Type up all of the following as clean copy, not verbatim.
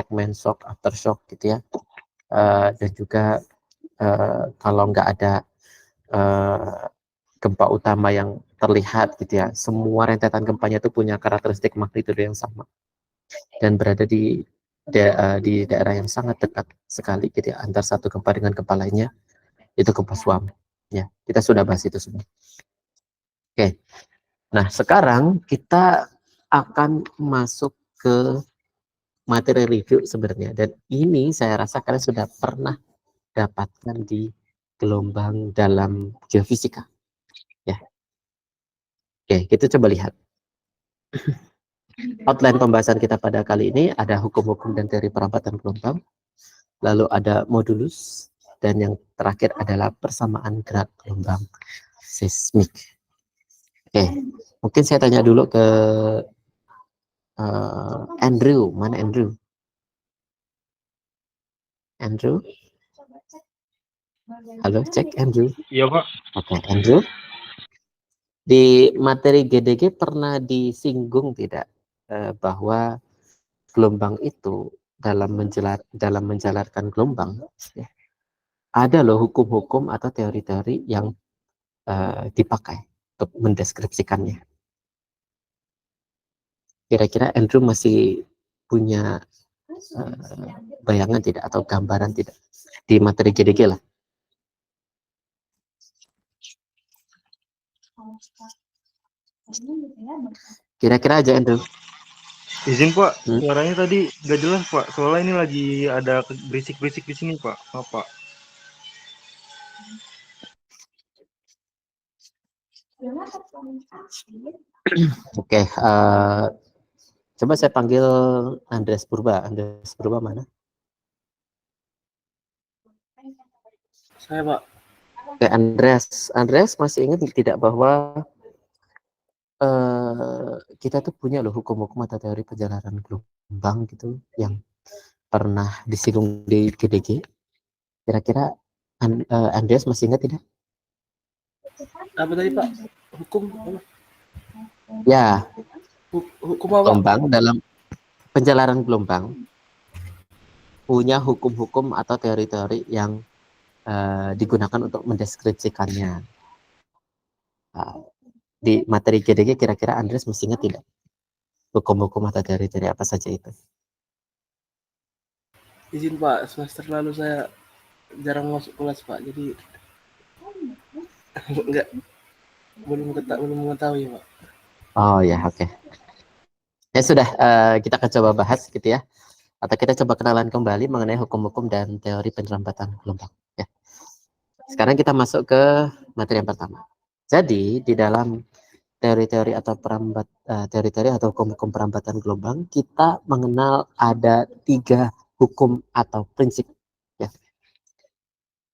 main shock, aftershock gitu ya. Dan juga kalau nggak ada gempa utama yang terlihat gitu ya, semua rentetan gempanya itu punya karakteristik magnitudo yang sama dan berada di daerah yang sangat dekat sekali gitu ya, antar satu gempa dengan gempa lainnya, itu gempa suam ya. Kita sudah bahas itu semua. Oke, nah sekarang kita akan masuk ke materi review sebenarnya, dan ini saya rasa kalian sudah pernah dapatkan di gelombang dalam geofisika ya. Oke, kita coba lihat outline pembahasan kita pada kali ini. Ada hukum-hukum dan teori perampatan gelombang, lalu ada modulus, dan yang terakhir adalah persamaan gerak gelombang seismik. Oke, mungkin saya tanya dulu ke Andrew. Mana Andrew? Andrew? Halo, cek Andrew. Iya Pak. Oke, Andrew. Di materi GDG pernah disinggung tidak bahwa gelombang itu dalam menjalarkan gelombang ya, ada loh hukum-hukum atau teori-teori yang dipakai untuk mendeskripsikannya. Kira-kira Andrew masih punya bayangan tidak atau gambaran tidak di materi GDG lah? Kira-kira aja Andrew. Izin Pak, suaranya tadi nggak jelas Pak. Soalnya ini lagi ada berisik-berisik di sini Pak. Maaf Pak. Oke, coba saya panggil Andreas Purba. Andreas Purba mana? Saya Pak. Oke, Andreas masih ingat tidak bahwa kita tuh punya loh hukum-hukum atau teori perjalanan gelombang gitu yang pernah disinggung di GDG. Kira-kira Andreas masih ingat tidak? Apa tadi Pak? Hukum apa? Ya, Hukum apa? gelombang dalam penjalanan gelombang punya hukum-hukum atau teori-teori yang digunakan untuk mendeskripsikannya. Di materi GDG kira-kira Andreas masih ingat tidak hukum-hukum atau teori-teori apa saja itu? Izin Pak, semester lalu saya jarang masuk kelas Pak, jadi enggak belum mengetahui Pak. Oh ya, oke. Ya sudah, kita akan coba bahas gitu ya, atau kita coba kenalan kembali mengenai hukum-hukum dan teori penyelamatan gelombang ya. Sekarang kita masuk ke materi yang pertama. Jadi di dalam teori-teori atau teori-teori atau hukum-hukum perambatan gelombang, kita mengenal ada 3 hukum atau prinsip ya.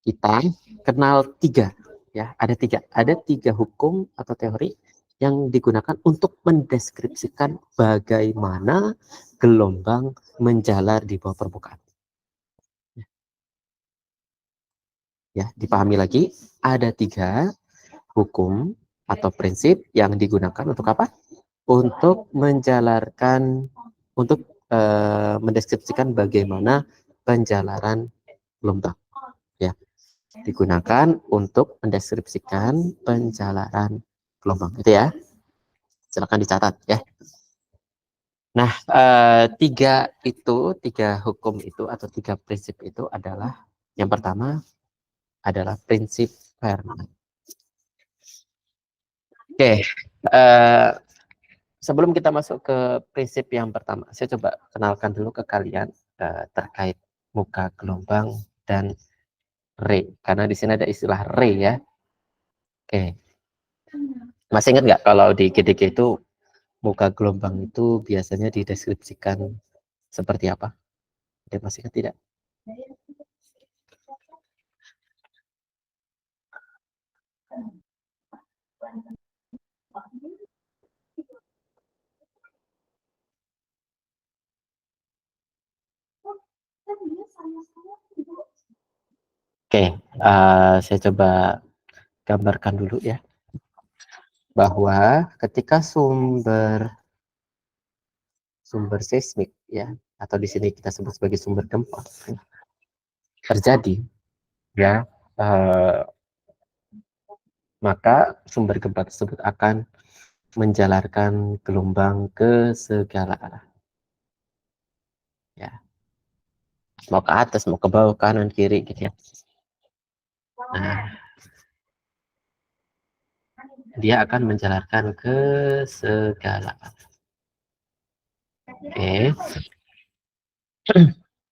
Kita kenal 3 ya, ada 3 hukum atau teori yang digunakan untuk mendeskripsikan bagaimana gelombang menjalar di bawah permukaan. Ya, dipahami lagi, ada 3 hukum atau prinsip yang digunakan untuk apa? Untuk mendeskripsikan bagaimana penjalaran gelombang. Ya, digunakan untuk mendeskripsikan penjalaran gelombang. Itu ya. Silakan dicatat ya. Nah, 3 hukum itu atau 3 prinsip itu adalah, yang pertama adalah prinsip Fermat. Oke, sebelum kita masuk ke prinsip yang pertama, saya coba kenalkan dulu ke kalian terkait muka gelombang dan ray, karena di sini ada istilah ray ya. Oke, masih ingat nggak kalau di GDG itu muka gelombang itu biasanya dideskripsikan seperti apa? Ada masih ingat tidak? Oke, saya coba gambarkan dulu ya, bahwa ketika sumber seismik ya, atau di sini kita sebut sebagai sumber gempa terjadi, ya, maka sumber gempa tersebut akan menjalarkan gelombang ke segala arah, ya, mau ke atas, mau ke bawah, kanan, kiri, gitu ya. Nah, dia akan menjalarkan ke segala arah. Oke.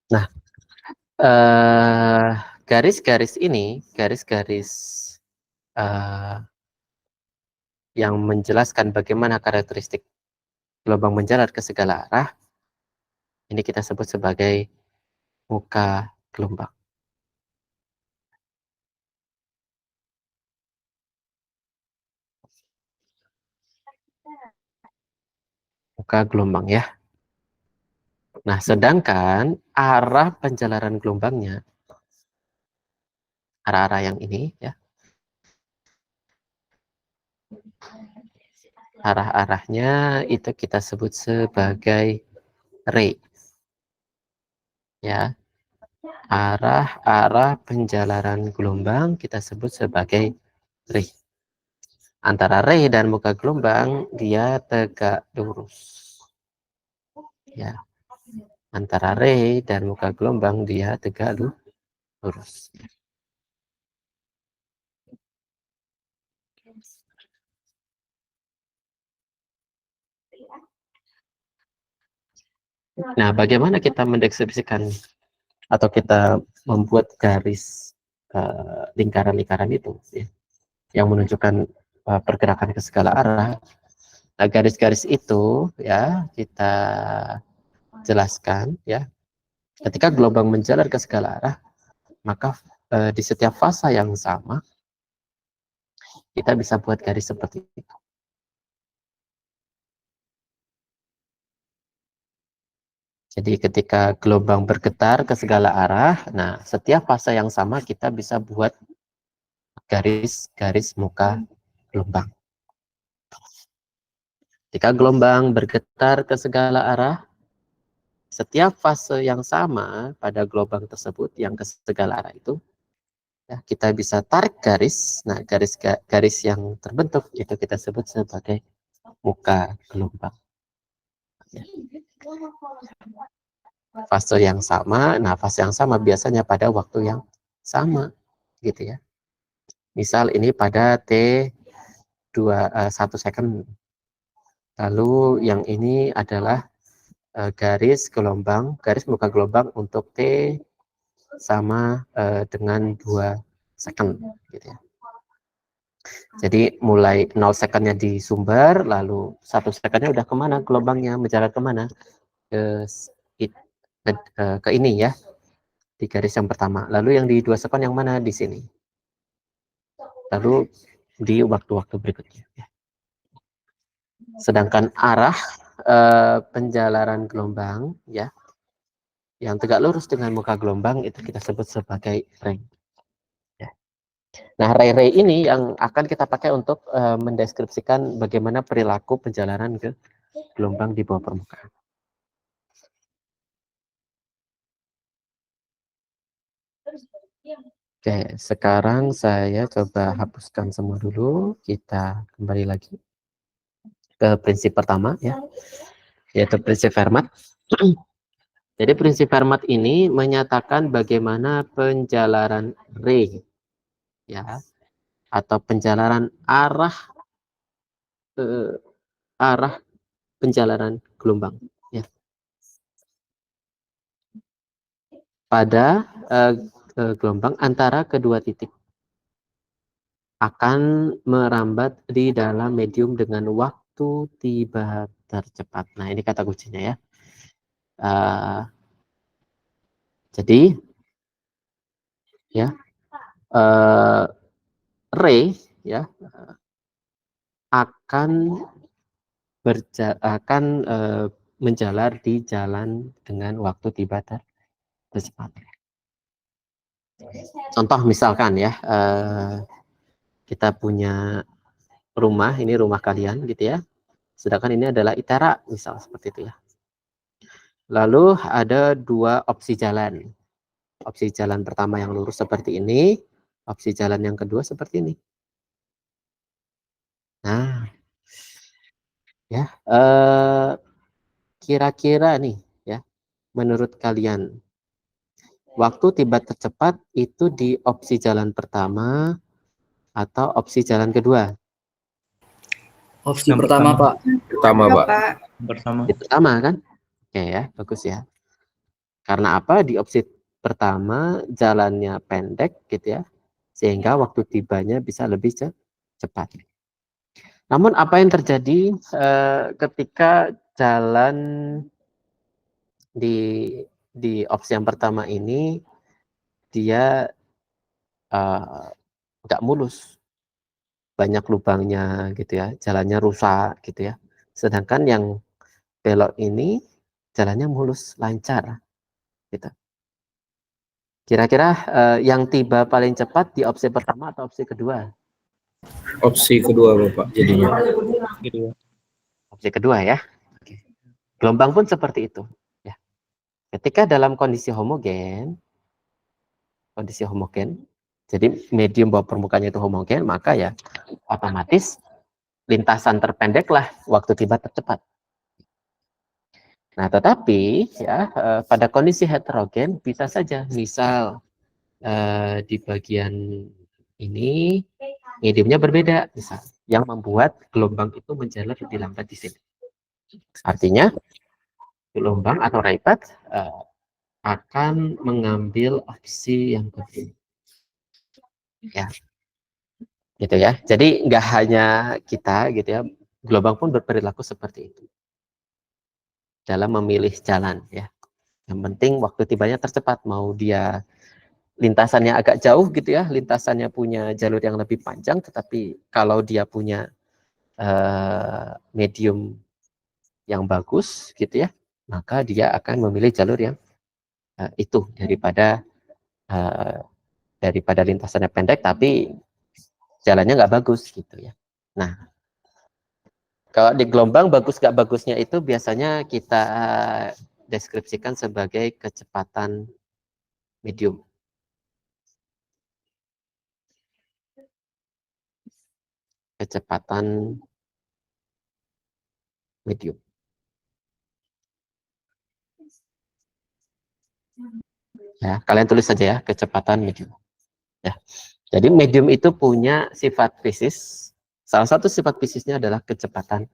Nah, garis-garis ini, garis-garis yang menjelaskan bagaimana karakteristik gelombang menjalar ke segala arah, ini kita sebut sebagai muka gelombang. Muka gelombang, ya. Nah, sedangkan arah penjalaran gelombangnya, arah-arah yang ini, ya, arah-arahnya itu kita sebut sebagai ray, ya. Arah-arah penjalaran gelombang kita sebut sebagai ray. Antara ray dan muka gelombang dia tegak lurus, ya. Antara ray dan muka gelombang dia tegak lurus. Nah, bagaimana kita mendeskripsikan atau kita membuat garis lingkaran-lingkaran itu, ya, yang menunjukkan pergerakan ke segala arah. Nah, garis-garis itu, ya, kita jelaskan, ya, ketika gelombang menjalar ke segala arah, maka di setiap fase yang sama kita bisa buat garis seperti itu. Jadi ketika gelombang bergetar ke segala arah, nah setiap fase yang sama kita bisa buat garis-garis muka gelombang. Ketika gelombang bergetar ke segala arah, setiap fase yang sama pada gelombang tersebut yang ke segala arah itu, ya, kita bisa tarik garis. Nah, garis yang terbentuk itu kita sebut sebagai muka gelombang. Ya. Fase yang sama, nah fase yang sama biasanya pada waktu yang sama, gitu ya. Misal ini pada T1 second. Lalu yang ini adalah garis gelombang, garis muka gelombang untuk T sama dengan 2 second, gitu ya. Jadi mulai 0 secondnya di sumber, lalu 1 secondnya udah kemana gelombangnya, menjalar kemana? Ke ini, ya, di garis yang pertama. Lalu yang di 2 second yang mana? Di sini. Lalu di waktu-waktu berikutnya, ya. Sedangkan arah penjalaran gelombang, ya, yang tegak lurus dengan muka gelombang itu kita sebut sebagai ray. Ya. Nah, ray-ray ini yang akan kita pakai untuk mendeskripsikan bagaimana perilaku penjalaran ke gelombang di bawah permukaan. Oke, sekarang saya coba hapuskan semua dulu. Kita kembali lagi ke prinsip pertama, ya, yaitu prinsip Fermat. Jadi prinsip Fermat ini menyatakan bagaimana penjalaran ray, ya, atau penjalaran arah penjalaran gelombang, ya, pada gelombang antara kedua titik akan merambat di dalam medium dengan waktu tiba tercepat. Nah, ini kata kuncinya, ya. Jadi, ya, ray, ya, akan menjalar di jalan dengan waktu tiba tercepat. Contoh misalkan, ya, kita punya rumah, ini rumah kalian, gitu ya. Sedangkan ini adalah ITERA, misal seperti itu, ya. Lalu ada dua opsi jalan. Opsi jalan pertama yang lurus seperti ini, opsi jalan yang kedua seperti ini. Nah, ya, kira-kira nih, ya, menurut kalian, waktu tiba tercepat itu di opsi jalan pertama atau opsi jalan kedua? Opsi Yang pertama, Pak. Pertama, Pak. Pertama. Di pertama kan? Oke ya, bagus ya. Karena apa? Di opsi pertama jalannya pendek gitu ya, sehingga waktu tibanya bisa lebih cepat. Namun apa yang terjadi ketika jalan di opsi yang pertama ini dia nggak mulus, banyak lubangnya gitu ya, jalannya rusak gitu ya. Sedangkan yang belok ini jalannya mulus, lancar gitu. Kira-kira yang tiba paling cepat di opsi pertama atau opsi kedua? Opsi kedua, Bapak, jadinya. Gitu ya. Opsi kedua ya. Oke. Gelombang pun seperti itu. Ya. Ketika dalam kondisi homogen, jadi medium bawah permukaannya itu homogen, maka ya otomatis lintasan terpendeklah waktu tiba tercepat. Nah, tetapi ya pada kondisi heterogen bisa saja, misal di bagian ini mediumnya berbeda, misal yang membuat gelombang itu menjalar lebih lambat di sini. Artinya gelombang atau ray path akan mengambil opsi yang berbeda. Ya, gitu ya. Jadi nggak hanya kita gitu ya, gelombang pun berperilaku seperti itu dalam memilih jalan ya. Yang penting waktu tibanya tercepat, mau dia lintasannya agak jauh gitu ya, lintasannya punya jalur yang lebih panjang, tetapi kalau dia punya medium yang bagus gitu ya, maka dia akan memilih jalur yang itu daripada lintasannya pendek tapi jalannya nggak bagus gitu ya. Nah, kalau di gelombang bagus nggak bagusnya itu biasanya kita deskripsikan sebagai kecepatan medium. Kecepatan medium. Ya, kalian tulis saja ya, kecepatan medium. Ya. Jadi medium itu punya sifat fisis. Salah satu sifat fisisnya adalah kecepatan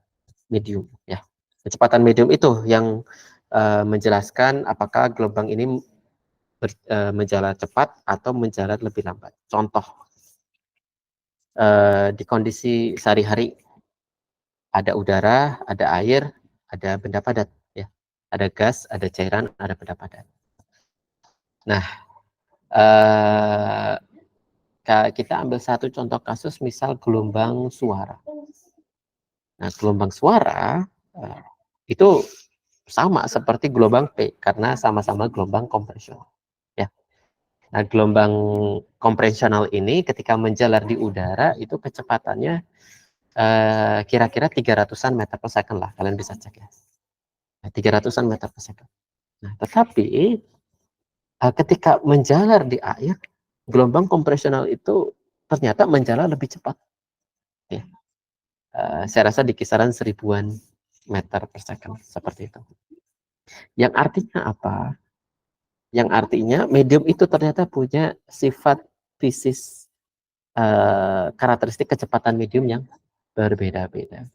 medium. Ya, kecepatan medium itu yang menjelaskan apakah gelombang ini menjalar cepat atau menjalar lebih lambat. Contoh di kondisi sehari-hari ada udara, ada air, ada benda padat. Ya, ada gas, ada cairan, ada benda padat. Nah, kita ambil satu contoh kasus, misal gelombang suara. Nah, gelombang suara itu sama seperti gelombang P karena sama-sama gelombang kompresional. Ya. Nah, gelombang kompresional ini ketika menjalar di udara itu kecepatannya kira-kira 300-an meter per second lah, kalian bisa cek ya. Nah, 300-an meter per second. Nah, tetapi ketika menjalar di air, gelombang kompresional itu ternyata menjalar lebih cepat. Ya. Saya rasa di kisaran 1000-an meter per second seperti itu. Yang artinya apa? Yang artinya medium itu ternyata punya sifat fisis karakteristik kecepatan medium yang berbeda-beda.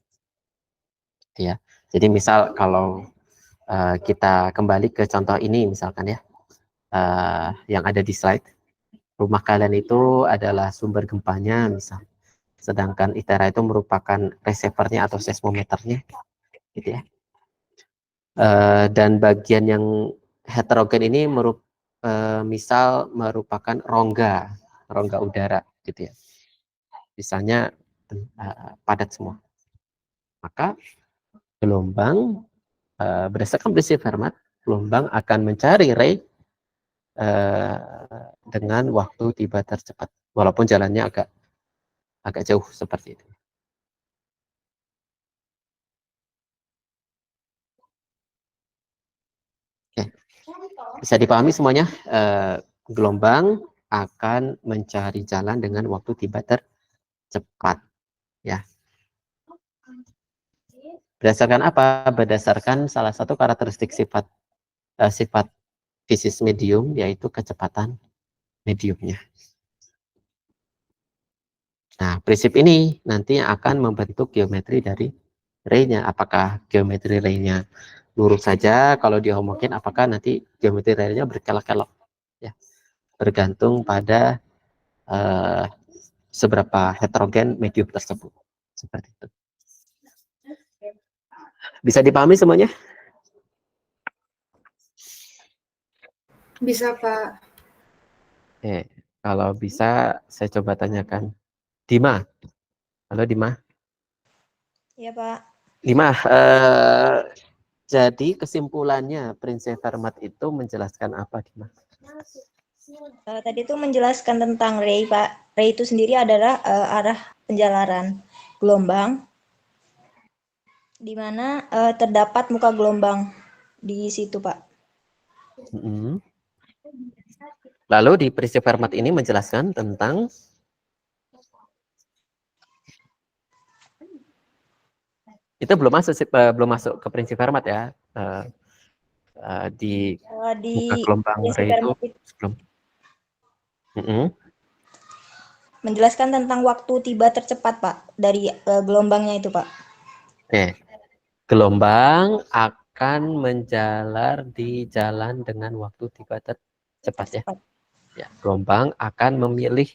Ya. Jadi misal kalau kita kembali ke contoh ini misalkan ya, yang ada di slide, rumah kalian itu adalah sumber gempanya misal, sedangkan ITERA itu merupakan receivernya atau seismometernya, gitu ya. Dan bagian yang heterogen ini misal merupakan rongga udara, gitu ya. Misalnya padat semua. Maka gelombang berdasarkan prinsip Fermat, gelombang akan mencari ray dengan waktu tiba tercepat, walaupun jalannya agak jauh seperti itu. Bisa dipahami semuanya? Gelombang akan mencari jalan dengan waktu tiba tercepat, ya. Berdasarkan apa? Berdasarkan salah satu karakteristik sifat fisis medium, yaitu kecepatan mediumnya. Nah, prinsip ini nanti akan membentuk geometri dari ray-nya. Apakah geometri ray-nya lurus saja? Kalau dihomogin, apakah nanti geometri ray-nya berkelok-kelok? Ya, bergantung pada seberapa heterogen medium tersebut. Seperti itu. Bisa dipahami semuanya? Bisa, Pak. Kalau bisa, saya coba tanyakan. Dima. Halo, Dima. Iya, Pak. Dima, jadi kesimpulannya prinsip Fermat itu menjelaskan apa, Dima? Tadi itu menjelaskan tentang ray, Pak. Ray itu sendiri adalah arah penjalaran gelombang, di mana terdapat muka gelombang di situ, Pak. Lalu di prinsip Fermat ini menjelaskan tentang itu belum masuk ke prinsip Fermat ya. Di muka gelombang ray itu sebelum. Menjelaskan tentang waktu tiba tercepat, Pak, dari gelombangnya itu, Pak. Gelombang akan menjalar di jalan dengan waktu tiba tercepat ya. Ya, gelombang akan memilih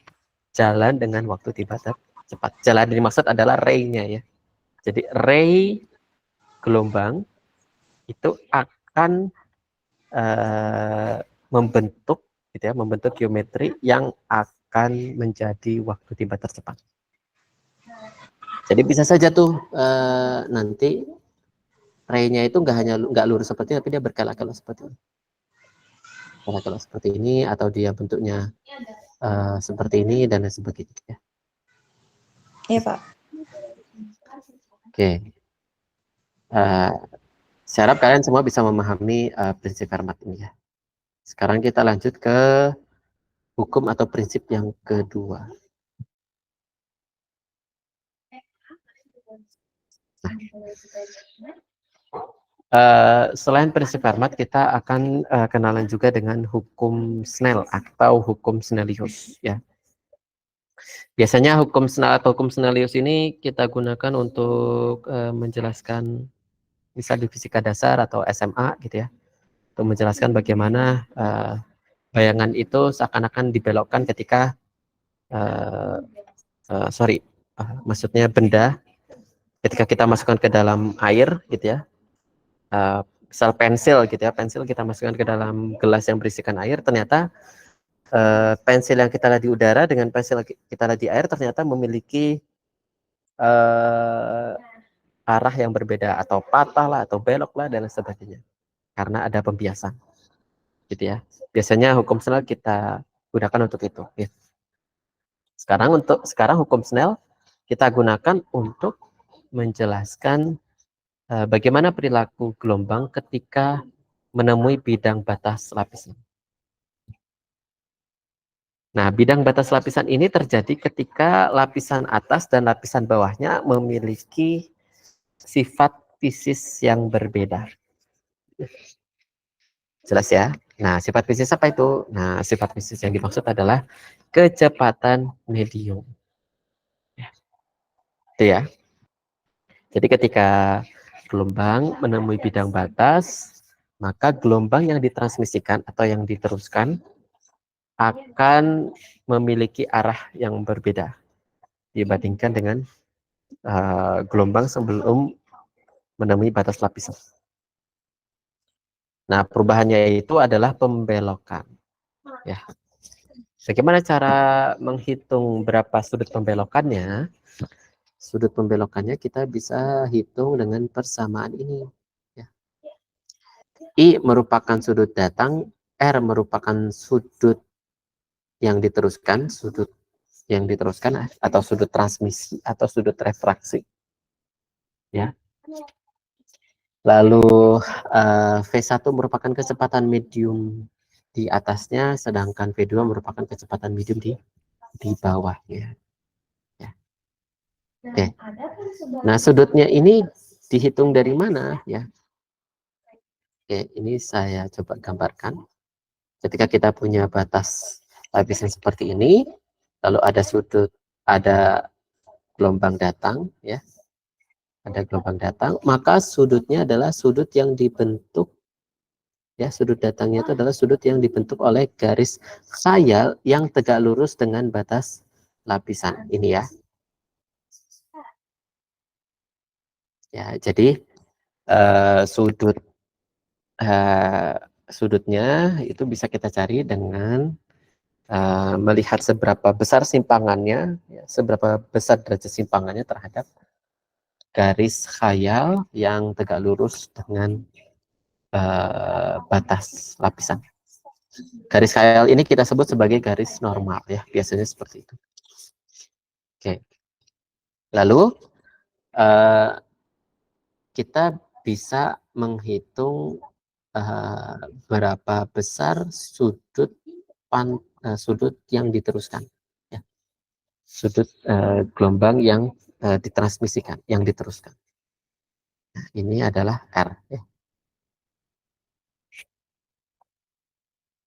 jalan dengan waktu tiba tercepat. Jalan yang dimaksud adalah ray-nya ya. Jadi ray gelombang itu akan membentuk gitu ya, membentuk geometri yang akan menjadi waktu tiba tercepat. Jadi bisa saja tuh nanti ray-nya itu nggak lurus seperti ini, tapi dia berkelok-kelok seperti ini. Berkelok seperti ini, atau dia bentuknya seperti ini dan lain sebagainya. Iya, Pak. Oke. Saya harap kalian semua bisa memahami prinsip Fermat ini ya. Sekarang kita lanjut ke hukum atau prinsip yang kedua. Selain prinsip Fermat, kita akan kenalan juga dengan hukum Snell atau hukum Snellius ya. Biasanya hukum Snell atau hukum Snellius ini kita gunakan untuk menjelaskan misal di fisika dasar atau SMA gitu ya, untuk menjelaskan bagaimana bayangan itu seakan-akan dibelokkan ketika maksudnya benda ketika kita masukkan ke dalam air gitu ya, misal pensil gitu ya, pensil kita masukkan ke dalam gelas yang berisikan air, ternyata pensil yang kita lihat di udara dengan pensil kita lihat di air ternyata memiliki arah yang berbeda, atau patah lah, atau belok lah, dan sebagainya, karena ada pembiasan gitu ya. Biasanya hukum Snell kita gunakan untuk itu ya. Sekarang hukum Snell kita gunakan untuk menjelaskan bagaimana perilaku gelombang ketika menemui bidang batas lapisan. Nah, bidang batas lapisan ini terjadi ketika lapisan atas dan lapisan bawahnya memiliki sifat fisis yang berbeda. Jelas ya? Nah, sifat fisis apa itu? Nah, sifat fisis yang dimaksud adalah kecepatan medium. Itu ya. Jadi ketika gelombang menemui bidang batas, maka gelombang yang ditransmisikan atau yang diteruskan akan memiliki arah yang berbeda dibandingkan dengan gelombang sebelum menemui batas lapisan. Nah, perubahannya itu adalah pembelokan. Ya. Bagaimana cara menghitung berapa sudut pembelokannya? Sudut pembelokannya kita bisa hitung dengan persamaan ini. Ya. I merupakan sudut datang, R merupakan sudut yang diteruskan, atau sudut transmisi atau sudut refraksi. Ya. Lalu V1 merupakan kecepatan medium di atasnya, sedangkan V2 merupakan kecepatan medium di bawahnya. Ya. Oke. Nah, sudutnya ini dihitung dari mana ya? Oke, ini saya coba gambarkan. Ketika kita punya batas lapisan seperti ini, lalu ada sudut, ada gelombang datang ya. Ada gelombang datang, maka sudutnya adalah sudut yang dibentuk ya, sudut datangnya itu adalah sudut yang dibentuk oleh garis khayal yang tegak lurus dengan batas lapisan ini ya. Ya, jadi sudutnya itu bisa kita cari dengan melihat seberapa besar simpangannya, ya, seberapa besar derajat simpangannya terhadap garis khayal yang tegak lurus dengan batas lapisan. Garis khayal ini kita sebut sebagai garis normal ya, biasanya seperti itu. Oke. Lalu kita bisa menghitung berapa besar sudut yang diteruskan, ya. Sudut gelombang yang ditransmisikan, yang diteruskan. Nah, ini adalah R. Ya.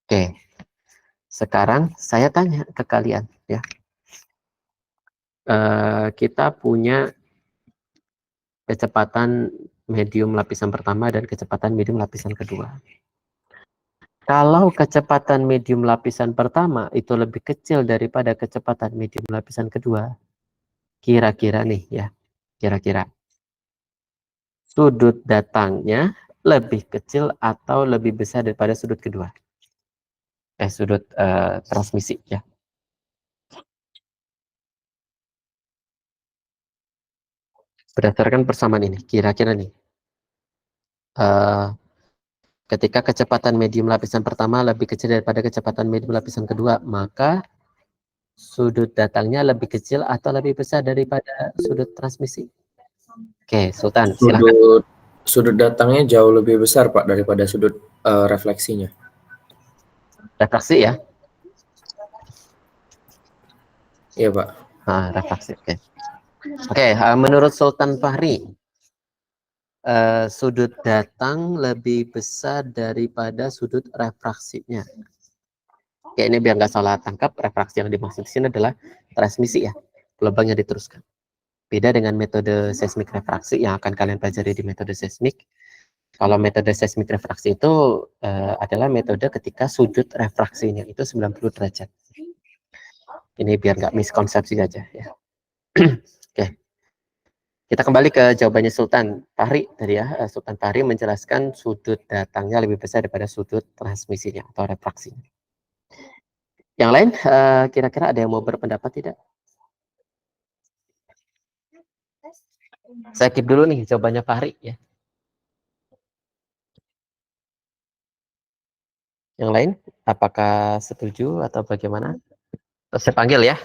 Oke, sekarang saya tanya ke kalian, ya. Kita punya kecepatan medium lapisan pertama dan kecepatan medium lapisan kedua. Kalau kecepatan medium lapisan pertama itu lebih kecil daripada kecepatan medium lapisan kedua, kira-kira nih ya, kira-kira sudut datangnya lebih kecil atau lebih besar daripada sudut kedua? Sudut transmisi ya. Berdasarkan persamaan ini, kira-kira nih, ketika kecepatan medium lapisan pertama lebih kecil daripada kecepatan medium lapisan kedua, maka sudut datangnya lebih kecil atau lebih besar daripada sudut transmisi? Oke, Sultan, silakan. Sudut datangnya jauh lebih besar, Pak, daripada sudut refleksinya. Refraksi ya? Iya, Pak. Refraksi, oke. Oke, menurut Sultan Fahri, sudut datang lebih besar daripada sudut refraksinya. Oke, ini biar nggak salah tangkap, refraksi yang dimaksud di sini adalah transmisi ya, gelombang yang diteruskan. Beda dengan metode seismik refraksi yang akan kalian pelajari di metode seismik. Kalau metode seismik refraksi itu adalah metode ketika sudut refraksinya itu 90 derajat. Ini biar nggak miskonsepsi aja ya. Oke. Kita kembali ke jawabannya Sultan Fahri tadi ya. Sultan Fahri menjelaskan sudut datangnya lebih besar daripada sudut transmisinya atau refraksinya. Yang lain, kira-kira ada yang mau berpendapat tidak? Saya keep dulu nih jawabannya Fahri ya. Yang lain, apakah setuju atau bagaimana? Terus saya panggil ya.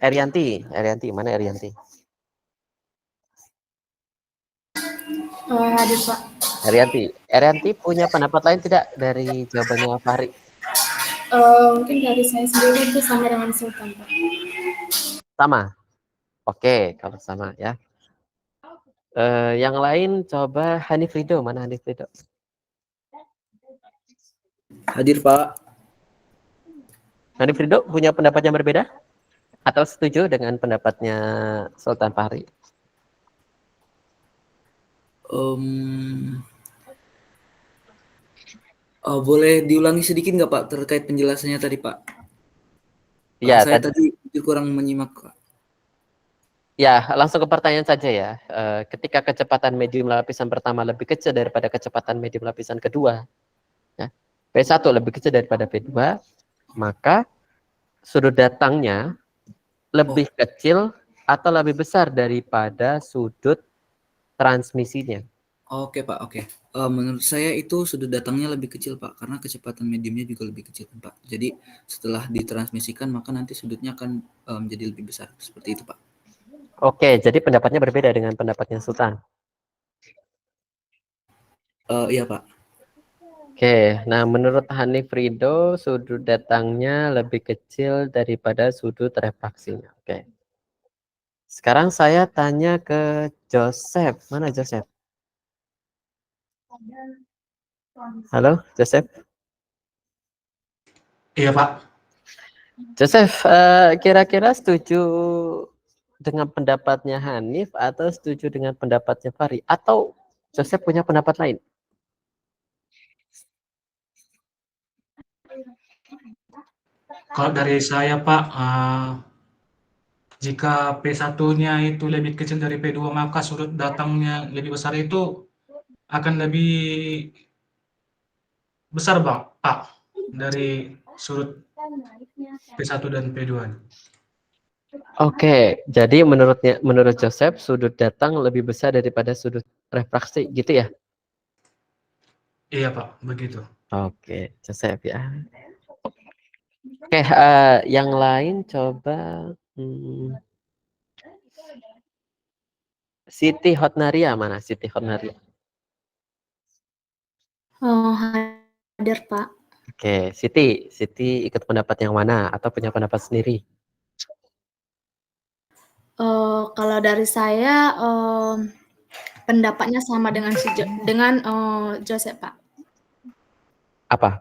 Erianti, mana Erianti? Hadir, Pak. Erianti punya pendapat lain tidak dari jawabannya Fahri? Mungkin dari saya sendiri itu sama dengan Sultan, Pak. Sama? Oke, kalau sama ya. Yang lain coba Hanif Rido, mana Hanif Rido? Hadir, Pak. Hanif Rido punya pendapat yang berbeda? Atau setuju dengan pendapatnya Sultan Fahri? Boleh diulangi sedikit nggak, Pak, terkait penjelasannya tadi, Pak? Ya, saya tadi kurang menyimak, Pak. Ya, langsung ke pertanyaan saja ya. Ketika kecepatan medium lapisan pertama lebih kecil daripada kecepatan medium lapisan kedua, ya, P1 lebih kecil daripada P2, maka sudut datangnya lebih kecil atau lebih besar daripada sudut transmisinya. Oke, Pak, oke. Menurut saya itu sudut datangnya lebih kecil, Pak, karena kecepatan mediumnya juga lebih kecil, Pak. Jadi setelah ditransmisikan, maka nanti sudutnya akan menjadi lebih besar. Seperti itu, Pak. Oke, jadi pendapatnya berbeda dengan pendapatnya Sultan. Iya Pak. Oke, nah menurut Hanif Rido, sudut datangnya lebih kecil daripada sudut refraksinya. Oke. Sekarang saya tanya ke Joseph. Mana Joseph? Halo, Joseph. Iya Pak. Joseph, kira-kira setuju dengan pendapatnya Hanif atau setuju dengan pendapatnya Fahri? Atau Joseph punya pendapat lain? Kalau dari saya Pak, jika P1-nya itu lebih kecil dari P2 maka sudut datangnya lebih besar itu akan lebih besar Pak dari sudut P1 dan P2. Oke, jadi menurut Joseph sudut datang lebih besar daripada sudut refraksi, gitu ya? Iya Pak, begitu. Oke, Joseph ya. Oke, yang lain coba Siti Hotnaria mana? Siti Hotnaria. Oh, hadir Pak. Oke, Siti ikut pendapat yang mana atau punya pendapat sendiri? Kalau dari saya pendapatnya sama dengan Joseph Pak. Apa?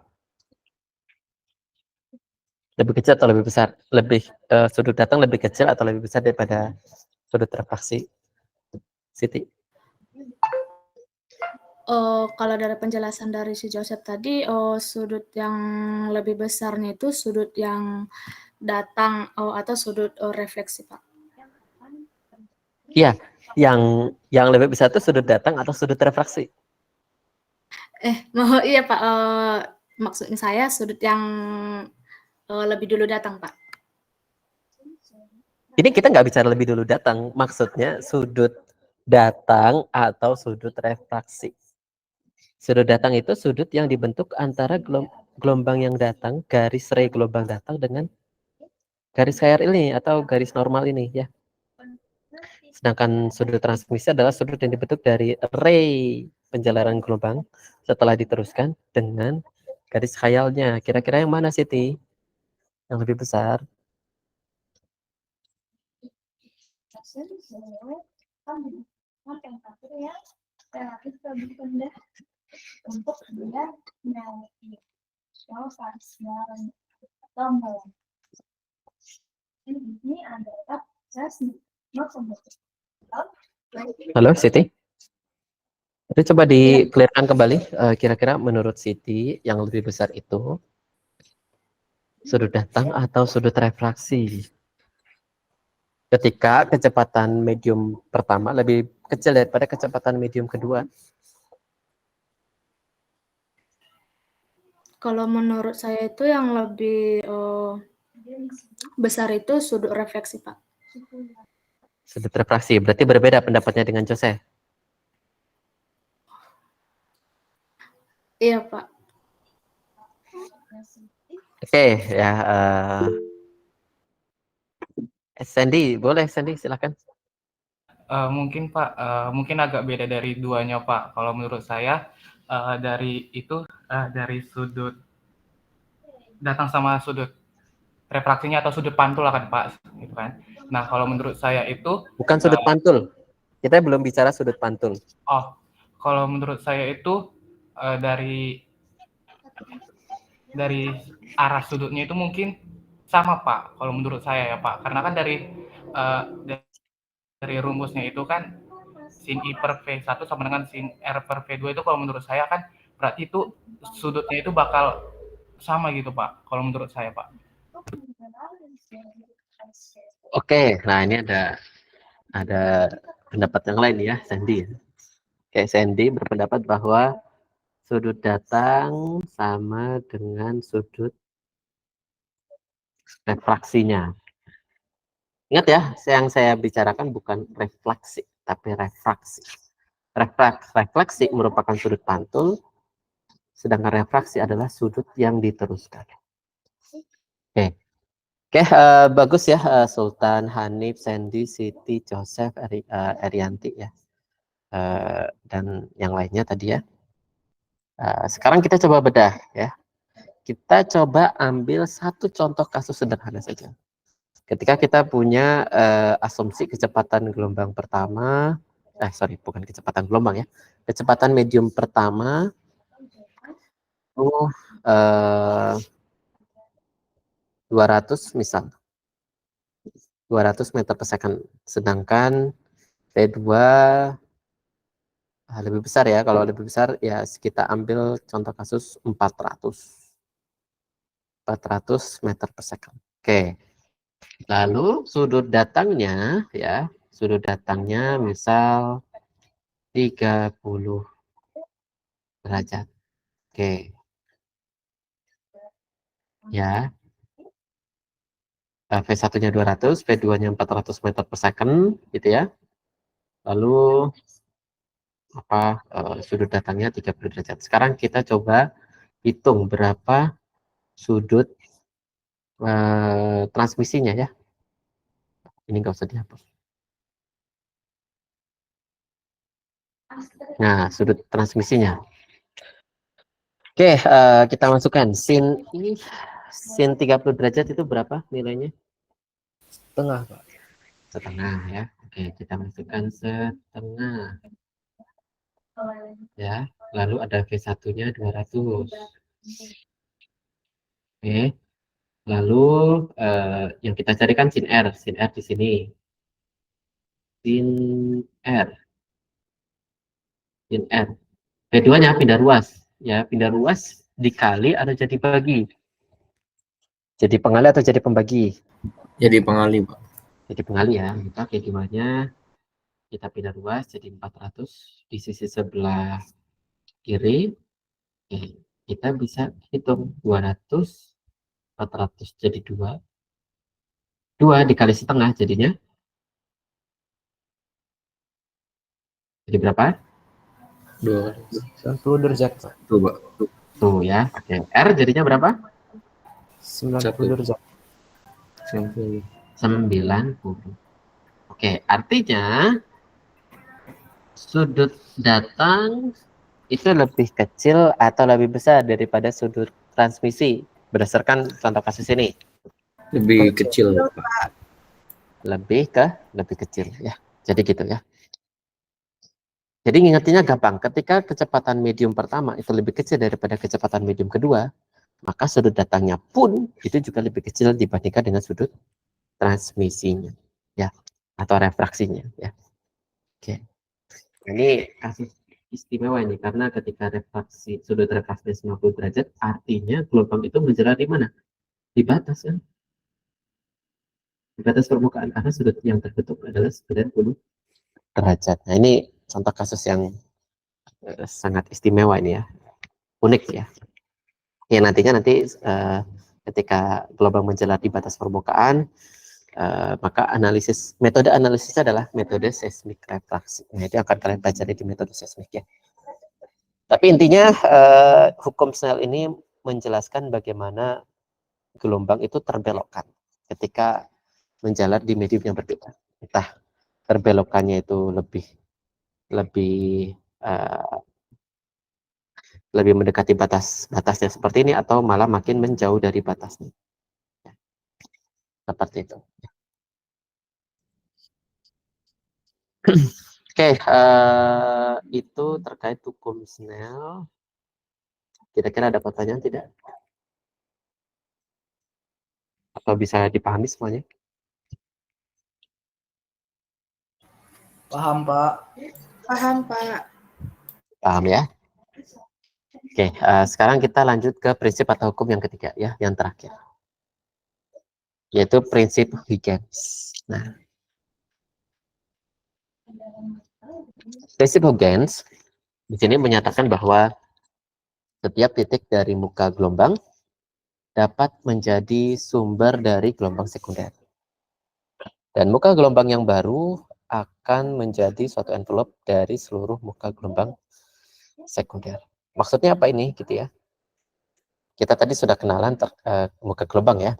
Lebih kecil atau lebih besar? Sudut datang lebih kecil atau lebih besar daripada sudut refraksi? Siti. Kalau dari penjelasan dari si Joseph tadi, sudut yang lebih besarnya itu sudut yang datang atau sudut refleksi Pak. Iya, yang lebih besar itu sudut datang atau sudut refraksi? Iya Pak, maksudnya saya sudut yang lebih dulu datang Pak. Ini kita nggak bicara lebih dulu datang, maksudnya sudut datang atau sudut refraksi. Sudut datang itu sudut yang dibentuk antara gelombang yang datang, garis ray gelombang datang dengan garis KR ini atau garis normal ini ya. Sedangkan sudut transmisi adalah sudut yang dibentuk dari ray penjalaran gelombang setelah diteruskan dengan garis khayalnya. Kira-kira yang mana Siti? Yang lebih besar? Halo Siti? Itu coba di-clearkan kembali, kira-kira menurut Siti yang lebih besar itu sudut datang atau sudut refraksi? Ketika kecepatan medium pertama lebih kecil daripada kecepatan medium kedua. Kalau menurut saya itu yang lebih besar itu sudut refleksi Pak. Sudut refraksi, berarti berbeda pendapatnya dengan Jose. Iya Pak. Oke, ya. Sandy, boleh Sandy, silakan. Mungkin Pak, mungkin agak beda dari duanya Pak. Kalau menurut saya dari sudut datang sama sudut refraksinya atau sudut pantul kan Pak, gitu kan. Nah kalau menurut saya itu bukan sudut pantul. Kita belum bicara sudut pantul. Oh, kalau menurut saya itu dari arah sudutnya itu mungkin sama Pak. Kalau menurut saya ya Pak, karena kan dari rumusnya itu kan sin I per V1 sama dengan sin R per V2 itu kalau menurut saya kan berarti itu sudutnya itu bakal sama gitu Pak, kalau menurut saya Pak. Oke, nah ini ada pendapat yang lain ya, Sandy. Oke, Sandy berpendapat bahwa sudut datang sama dengan sudut refraksinya. Ingat ya, yang saya bicarakan bukan refleksi, tapi refraksi. Refleksi merupakan sudut pantul, sedangkan refraksi adalah sudut yang diteruskan. Oke, bagus ya, Sultan, Hanif, Sandy, Siti, Joseph, Erianti ya, dan yang lainnya tadi ya. Sekarang kita coba bedah ya. Kita coba ambil satu contoh kasus sederhana saja. Ketika kita punya asumsi kecepatan gelombang pertama, bukan kecepatan gelombang ya, kecepatan medium pertama itu 200 misal, 200 meter per second, sedangkan P2 lebih besar ya. Kalau lebih besar ya kita ambil contoh kasus 400 meter per second. Oke. Lalu sudut datangnya ya, sudut datangnya misal 30 derajat. Oke. Ya. V1-nya 200, V2-nya 400 meter per second gitu ya. Lalu sudut datangnya 30 derajat. Sekarang kita coba hitung berapa sudut transmisinya ya. Ini nggak usah dihapus. Nah, sudut transmisinya. Oke, kita masukkan sin 30 derajat itu berapa nilainya? Setengah, Pak. Setengah ya. Oke, kita masukkan setengah. Ya, lalu ada V1-nya 200. Oke. Lalu yang kita carikan sin R di sini. Sin R. V2-nya pindah ruas. Ya, pindah ruas dikali atau jadi bagi? Jadi pengali atau jadi pembagi? Jadi pengali, Pak. Jadi pengali ya. Kita V2-nya kita pindah ruas jadi 400 di sisi sebelah kiri. Oke, kita bisa hitung 200 400 jadi 2 dikali setengah jadinya jadi berapa? 90 derajat, Pak. Tuh ya. Oke. R jadinya berapa? 90 derajat. 90. Oke, artinya sudut datang itu lebih kecil atau lebih besar daripada sudut transmisi berdasarkan contoh kasus ini. Lebih kecil, Pak. Lebih kecil ya. Jadi gitu ya. Jadi ngingetinnya gampang. Ketika kecepatan medium pertama itu lebih kecil daripada kecepatan medium kedua, maka sudut datangnya pun itu juga lebih kecil dibandingkan dengan sudut transmisinya, ya, atau refraksinya, ya. Oke. Ini kasus istimewa ini karena ketika sudut refraksi 90 derajat, artinya gelombang itu menjelar di mana? Di batas kan? Di batas permukaan karena sudut yang terbentuk adalah 90 derajat. Nah, ini contoh kasus yang sangat istimewa ini ya, unik ya. Ya nantinya ketika gelombang menjelar di batas permukaan, maka metode analisisnya adalah metode seismik refraksi. Nah, itu akan kalian pelajari di metode seismik ya. Tapi intinya hukum Snell ini menjelaskan bagaimana gelombang itu terbelokkan ketika menjalar di medium yang berbeda. Entah terbelokkannya itu lebih mendekati batasnya seperti ini atau malah makin menjauh dari batasnya. Seperti itu. Oke, itu terkait hukum Snell. Kira-kira ada pertanyaan tidak? Atau bisa dipahami semuanya? Paham, Pak. Paham, Pak. Paham ya? Oke, sekarang kita lanjut ke prinsip atau hukum yang ketiga ya, yang terakhir. Yaitu prinsip Huygens. Nah, prinsip Huygens di sini menyatakan bahwa setiap titik dari muka gelombang dapat menjadi sumber dari gelombang sekunder. Dan muka gelombang yang baru akan menjadi suatu envelope dari seluruh muka gelombang sekunder. Maksudnya apa ini gitu ya? Kita tadi sudah kenalan muka gelombang ya,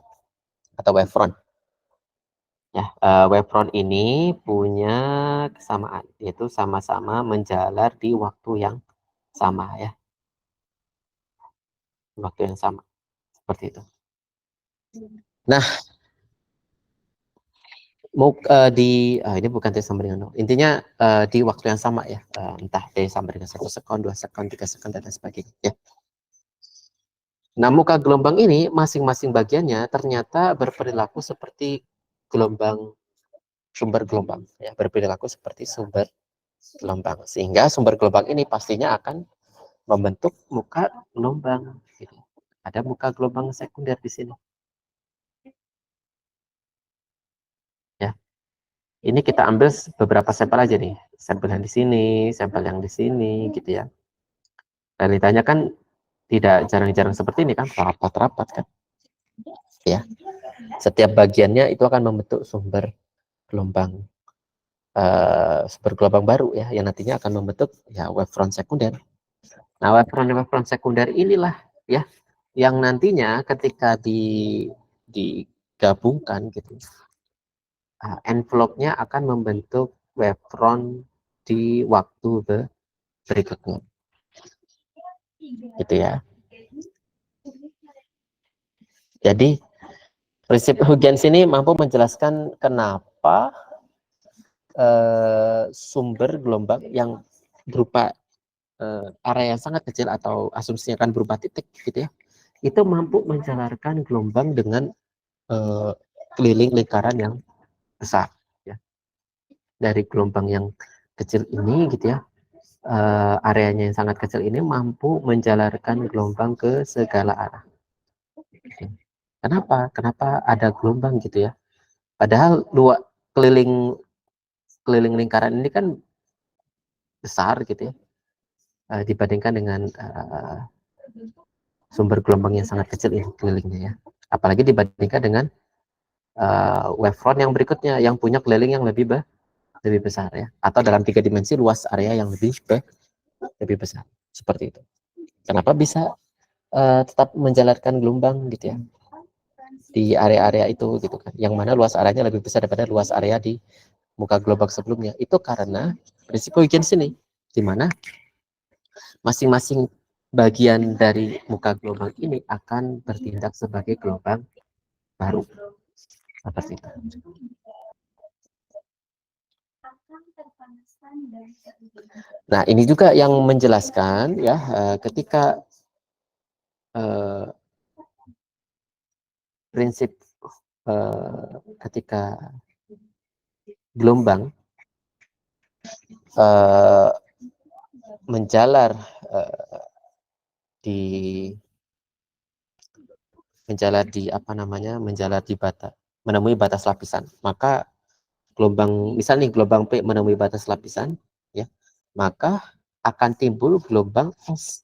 atau wavefront. Ya, wavefront ini punya kesamaan, yaitu sama-sama menjalar di waktu yang sama ya. waktu yang sama, seperti itu. Nah, ini bukan T sama dengan 0. Intinya di waktu yang sama ya, entah T sama dengan 1 sekon, 2 sekon, 3 sekon, dan sebagainya ya. Nah, muka gelombang ini masing-masing bagiannya ternyata berperilaku seperti sumber gelombang ya, berperilaku seperti sumber gelombang, sehingga sumber gelombang ini pastinya akan membentuk muka gelombang gitu. Ada muka gelombang sekunder di sini ya. Ini kita ambil beberapa sampel aja nih, sampel yang di sini, sampel yang di sini gitu ya. Realitanya kan tidak jarang-jarang seperti ini kan, rapat-rapat kan ya. Setiap bagiannya itu akan membentuk sumber gelombang baru ya, yang nantinya akan membentuk ya wavefront sekunder. Nah, wavefront sekunder inilah ya yang nantinya ketika digabungkan gitu, envelope-nya akan membentuk wavefront di waktu berikutnya gitu ya. Jadi prinsip Huygens ini mampu menjelaskan kenapa sumber gelombang yang berupa area yang sangat kecil atau asumsinya akan berupa titik gitu ya, itu mampu menjalarkan gelombang dengan keliling lingkaran yang besar ya. Dari gelombang yang kecil ini gitu ya, areanya yang sangat kecil ini mampu menjalarkan gelombang ke segala arah. Kenapa ada gelombang gitu ya, padahal keliling lingkaran ini kan besar gitu ya, dibandingkan dengan sumber gelombang yang sangat kecil ini kelilingnya ya, apalagi dibandingkan dengan wavefront yang berikutnya yang punya keliling yang lebih besar ya, atau dalam 3 dimensi luas area yang lebih besar seperti itu. Kenapa bisa tetap menjalarkan gelombang gitu ya di area-area itu gitu kan, yang mana luas areanya lebih besar daripada luas area di muka gelombang sebelumnya. Itu karena prinsip Huygens ini, di mana masing-masing bagian dari muka gelombang ini akan bertindak sebagai gelombang baru seperti itu. Nah, ini juga yang menjelaskan ya, ketika prinsip ketika gelombang menjalar menemui batas lapisan, maka gelombang, misalnya gelombang P menemui batas lapisan ya, maka akan timbul gelombang S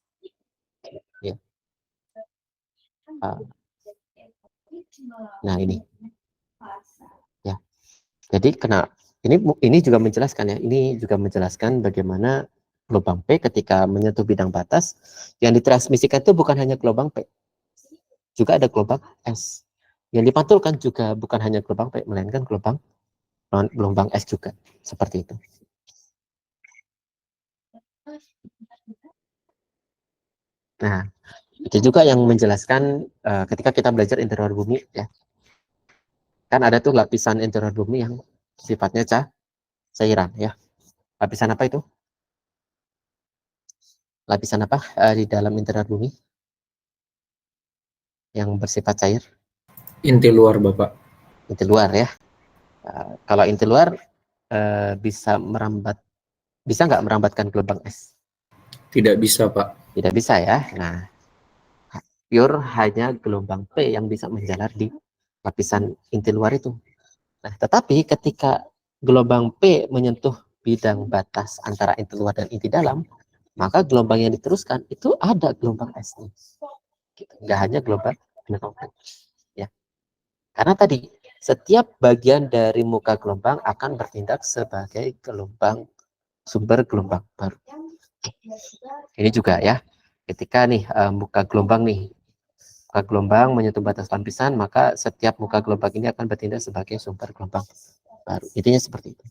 ya. Nah, ini ya, jadi ini juga menjelaskan ya, ini juga menjelaskan bagaimana gelombang P ketika menyentuh bidang batas yang ditransmisikan itu bukan hanya gelombang P, juga ada gelombang S. Yang dipantulkan juga bukan hanya gelombang P, melainkan gelombang S juga, seperti itu. Nah, itu juga yang menjelaskan ketika kita belajar interior bumi ya, kan ada tuh lapisan interior bumi yang sifatnya cairan ya. Lapisan apa itu? Lapisan apa di dalam interior bumi yang bersifat cair? Inti luar, Bapak. Inti luar ya. Kalau inti luar bisa nggak merambatkan gelombang es? Tidak bisa, Pak. Tidak bisa ya. Nah, pure hanya gelombang P yang bisa menjalar di lapisan inti luar itu. Nah, tetapi ketika gelombang P menyentuh bidang batas antara inti luar dan inti dalam, maka gelombang yang diteruskan itu ada gelombang S-nya. Gitu. Nggak hanya gelombang P. Ya. Karena tadi setiap bagian dari muka gelombang akan bertindak sebagai sumber gelombang baru. Ini juga ya, ketika nih muka gelombang menyentuh batas lapisan, maka setiap muka gelombang ini akan bertindak sebagai sumber gelombang baru. Intinya seperti itu.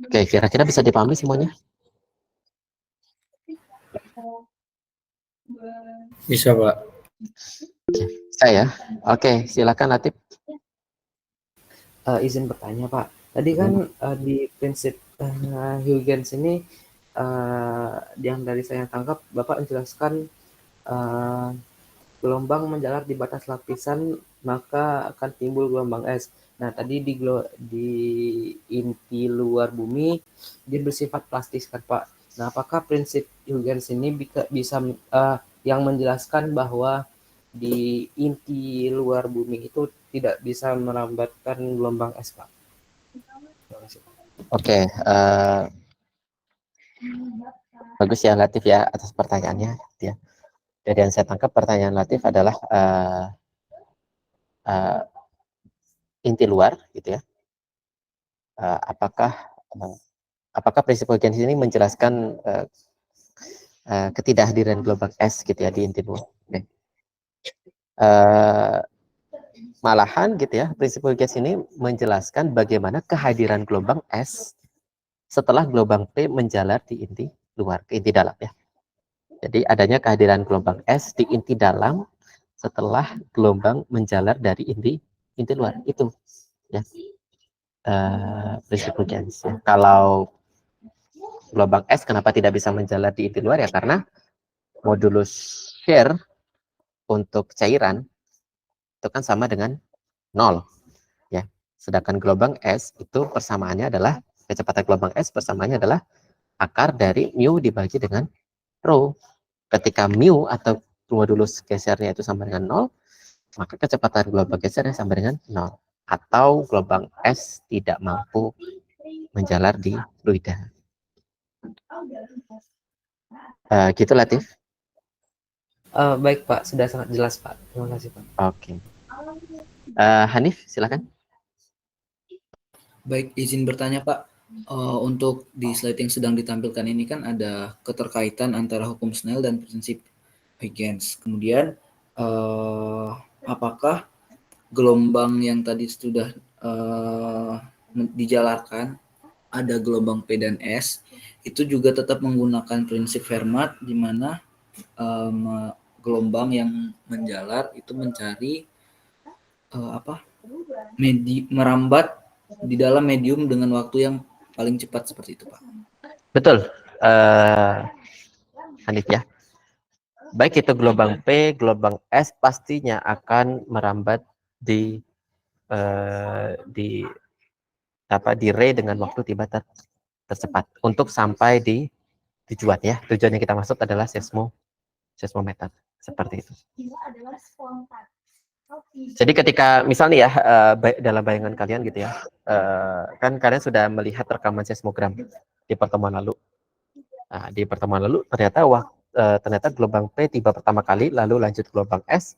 Oke, kira-kira bisa dipahami semuanya? Bisa, Pak. Saya, oke, silakan Latif. Izin bertanya Pak, tadi kan di prinsip Huygens ini yang dari saya tangkap Bapak menjelaskan gelombang menjalar di batas lapisan maka akan timbul gelombang es. Nah tadi di inti luar bumi dia bersifat plastis kan Pak. Nah apakah prinsip Huygens ini bisa yang menjelaskan bahwa di inti luar bumi itu tidak bisa merambatkan gelombang es, Pak? Oke, bagus ya Latif ya atas pertanyaannya. Ya. Dari yang saya tangkap pertanyaan Latif adalah inti luar, gitu ya. Apakah prinsip Huygens ini menjelaskan ketidakhadiran gelombang es, gitu ya, di inti luar? Okay. Malahan gitu ya, prinsip Huygens ini menjelaskan bagaimana kehadiran gelombang es setelah gelombang P menjalar di inti luar, ke inti dalam ya. Jadi adanya kehadiran gelombang es di inti dalam setelah gelombang menjalar dari inti luar, itu ya prinsip Huygens ya. Kalau gelombang es kenapa tidak bisa menjalar di inti luar ya, karena modulus shear untuk cairan itu kan sama dengan 0 ya. Sedangkan gelombang es itu persamaannya adalah kecepatan gelombang es persamaannya adalah akar dari mu dibagi dengan rho. Ketika mu atau modulus gesernya itu sama dengan 0, maka kecepatan gelombang gesernya sama dengan 0. Atau gelombang es tidak mampu menjalar di fluida. Gitu Latif. Baik Pak, sudah sangat jelas Pak. Terima kasih Pak. Oke. Hanif, silakan. Baik, izin bertanya Pak. Untuk di slide yang sedang ditampilkan ini kan ada keterkaitan antara hukum Snell dan prinsip Huygens. Kemudian apakah gelombang yang tadi sudah dijalarkan, ada gelombang P dan S, itu juga tetap menggunakan prinsip Fermat, di mana gelombang yang menjalar itu mencari merambat di dalam medium dengan waktu yang paling cepat seperti itu Pak. Betul, Hanif ya. Baik itu gelombang P, gelombang S pastinya akan merambat di ray dengan waktu tiba tercepat untuk sampai di tujuan ya. Tujuan yang kita maksud adalah seismometer seperti itu. Jadi ketika misalnya ya dalam bayangan kalian gitu ya, kan kalian sudah melihat rekaman seismogram di pertemuan lalu. Nah, di pertemuan lalu ternyata gelombang P tiba pertama kali, lalu lanjut gelombang S,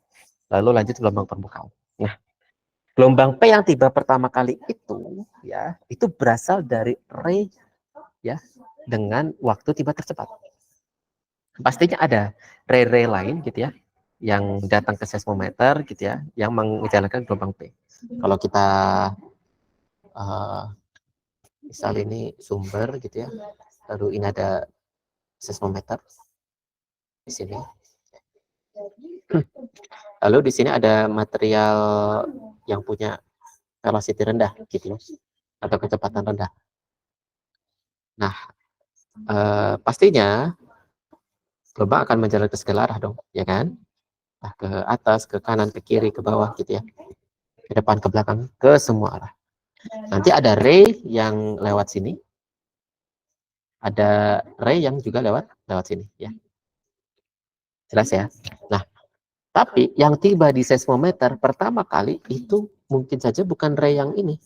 lalu lanjut gelombang permukaan. Nah, gelombang P yang tiba pertama kali itu ya, itu berasal dari ray ya dengan waktu tiba tercepat. Pastinya ada ray-ray lain gitu ya yang datang ke seismometer gitu ya, yang menjalankan gelombang P. Kalau kita misal ini sumber gitu ya, lalu ini ada seismometer di sini. Lalu di sini ada material yang punya velocity rendah gitu ya, atau kecepatan rendah. Nah, pastinya gelombang akan menjalar ke segala arah dong, ya kan? Nah, ke atas, ke kanan, ke kiri, ke bawah gitu ya. Ke depan, ke belakang, ke semua arah. Nanti ada ray yang lewat sini. Ada ray yang juga lewat sini ya. Jelas ya? Nah, tapi yang tiba di seismometer pertama kali itu mungkin saja bukan ray yang ini.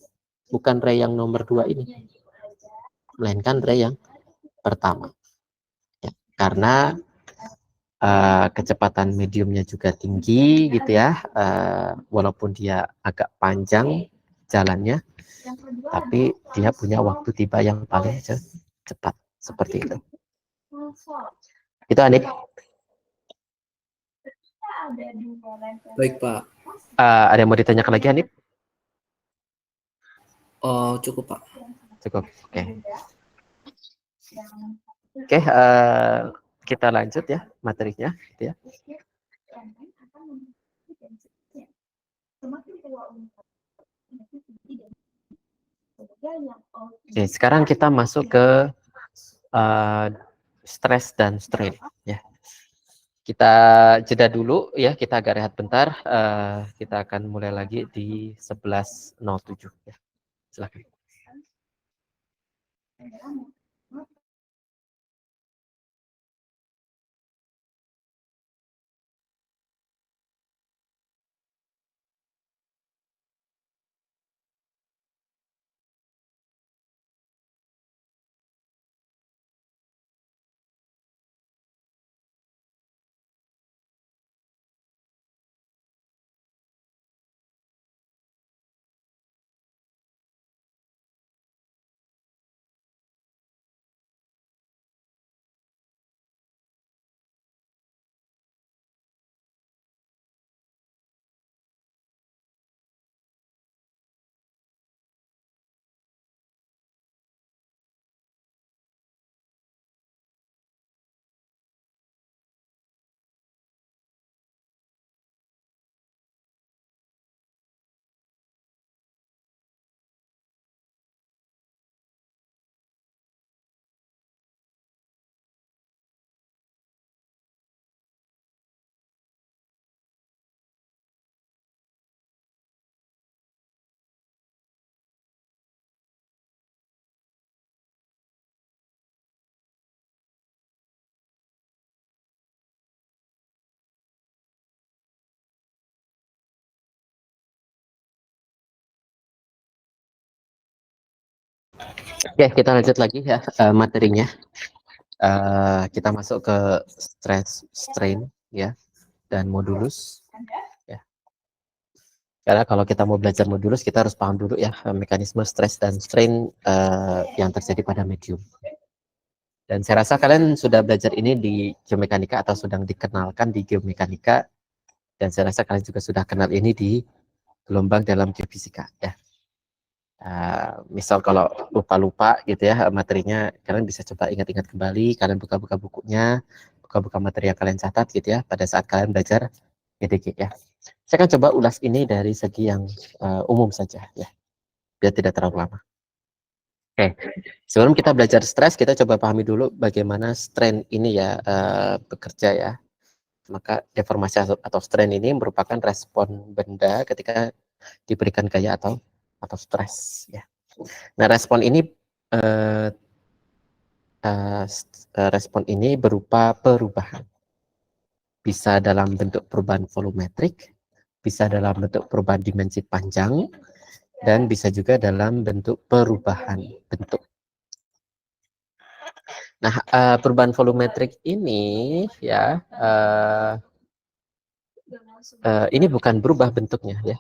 Bukan ray yang nomor 2 ini. Melainkan ray yang pertama. Ya, karena kecepatan mediumnya juga tinggi gitu ya, walaupun dia agak panjang jalannya, tapi dia punya waktu tiba yang paling cepat seperti itu. Itu Anik. Baik Pak. Ada yang mau ditanyakan lagi Hanif? Oh cukup Pak. Cukup. Oke. Oke. kita lanjut ya materinya, gitu ya. Oke, sekarang kita masuk ke stres dan strain ya. Kita jeda dulu ya, kita agak rehat bentar. Kita akan mulai lagi di 11.07 ya. Silakan. Oke, kita lanjut lagi ya materinya. Kita masuk ke stress, strain ya, dan modulus ya. Karena kalau kita mau belajar modulus, kita harus paham dulu ya mekanisme stress dan strain yang terjadi pada medium. Dan saya rasa kalian sudah belajar ini di geomekanika atau sedang dikenalkan di geomekanika, dan saya rasa kalian juga sudah kenal ini di gelombang dalam geofisika ya. Misal kalau lupa-lupa gitu ya materinya, kalian bisa coba ingat-ingat kembali, kalian buka-buka bukunya, buka-buka materi yang kalian catat gitu ya pada saat kalian belajar GDG ya. Saya akan coba ulas ini dari segi yang umum saja ya, biar tidak terlalu lama. Oke, sebelum kita belajar stres, kita coba pahami dulu bagaimana strain ini ya bekerja ya. Maka deformasi atau strain ini merupakan respon benda ketika diberikan gaya atau stres ya. Nah, respon ini berupa perubahan. Bisa dalam bentuk perubahan volumetrik, bisa dalam bentuk perubahan dimensi panjang, dan bisa juga dalam bentuk perubahan bentuk. Nah, perubahan volumetrik ini ya ini bukan berubah bentuknya ya.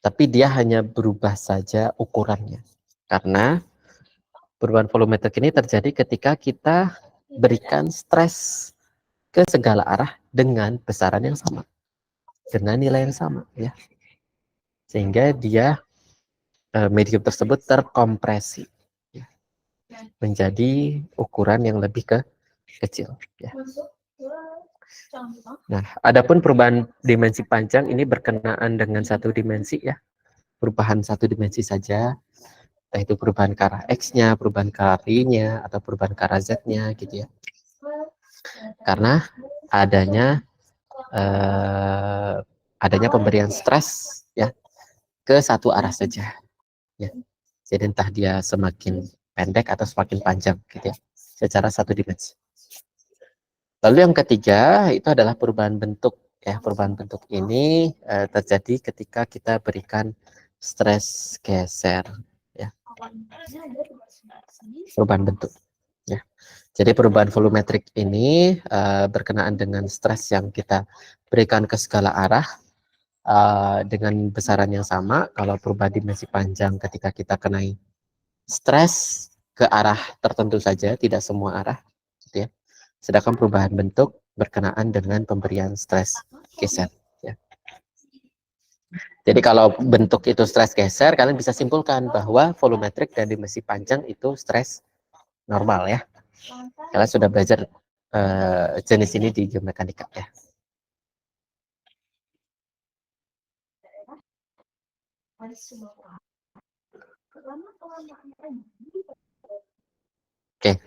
Tapi dia hanya berubah saja ukurannya. Karena perubahan volumetrik ini terjadi ketika kita berikan stres ke segala arah dengan besaran yang sama, dengan nilai yang sama ya. Sehingga dia medium tersebut terkompresi ya, menjadi ukuran yang lebih kecil ya. Nah, adapun perubahan dimensi panjang ini berkenaan dengan satu dimensi ya, perubahan satu dimensi saja, entah itu perubahan ke arah X-nya, perubahan ke arah Y-nya, atau perubahan ke arah Z-nya gitu ya. Karena adanya pemberian stres ya ke satu arah saja ya. Jadi entah dia semakin pendek atau semakin panjang gitu ya, secara satu dimensi. Lalu yang ketiga itu adalah perubahan bentuk ya. Perubahan bentuk ini terjadi ketika kita berikan stres geser ya. Perubahan bentuk ya. Jadi perubahan volumetrik ini berkenaan dengan stres yang kita berikan ke segala arah dengan besaran yang sama. Kalau perubahan dimensi panjang ketika kita kenai stres ke arah tertentu saja, tidak semua arah gitu ya. Sedangkan perubahan bentuk berkenaan dengan pemberian stres geser ya. Jadi kalau bentuk itu stres geser, kalian bisa simpulkan bahwa volumetrik dan dimensi panjang itu stres normal ya. Kalian sudah belajar jenis ini di geomekanika ya. Oke,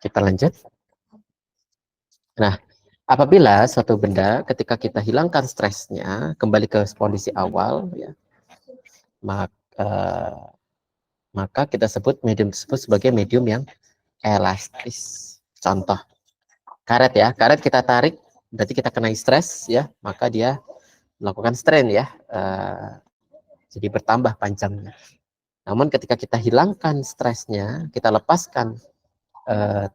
kita lanjut. Nah, apabila suatu benda ketika kita hilangkan stresnya kembali ke kondisi awal, ya, maka kita sebut medium tersebut sebagai medium yang elastis. Contoh, karet ya, karet kita tarik, berarti kita kena stres ya, maka dia melakukan strain ya, jadi bertambah panjangnya. Namun ketika kita hilangkan stresnya, kita lepaskan